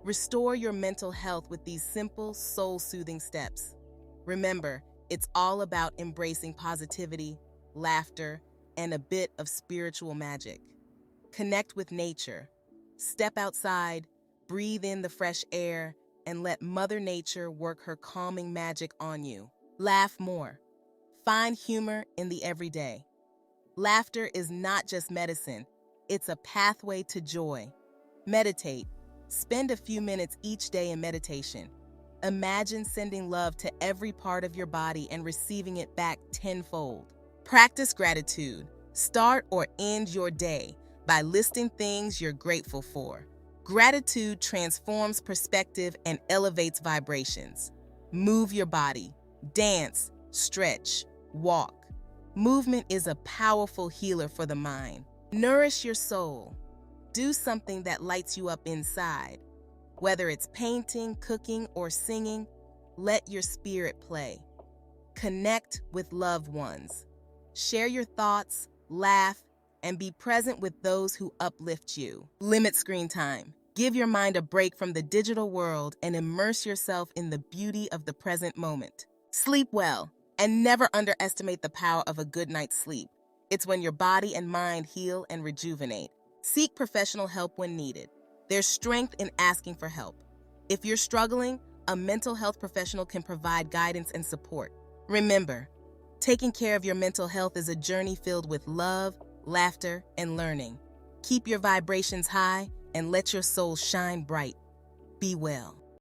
Restore your mental health with these simple, soul-soothing steps. Remember, it's all about embracing positivity, laughter, and a bit of spiritual magic. Connect with nature. Step outside, breathe in the fresh air, and let Mother Nature work her calming magic on you. Laugh more. Find humor in the everyday. Laughter is not just medicine, it's a pathway to joy. Meditate. Spend a few minutes each day in meditation. Imagine sending love to every part of your body and receiving it back tenfold. Practice gratitude. Start or end your day by listing things you're grateful for. Gratitude transforms perspective and elevates vibrations. Move your body. Dance, stretch, walk. Movement is a powerful healer for the mind. Nourish your soul. Do something that lights you up inside. Whether it's painting, cooking, or singing, let your spirit play. Connect with loved ones. Share your thoughts, laugh, and be present with those who uplift you. Limit screen time. Give your mind a break from the digital world and immerse yourself in the beauty of the present moment. Sleep well, and never underestimate the power of a good night's sleep. It's when your body and mind heal and rejuvenate. Seek professional help when needed. There's strength in asking for help. If you're struggling, a mental health professional can provide guidance and support. Remember, taking care of your mental health is a journey filled with love, laughter, and learning. Keep your vibrations high and let your soul shine bright. Be well.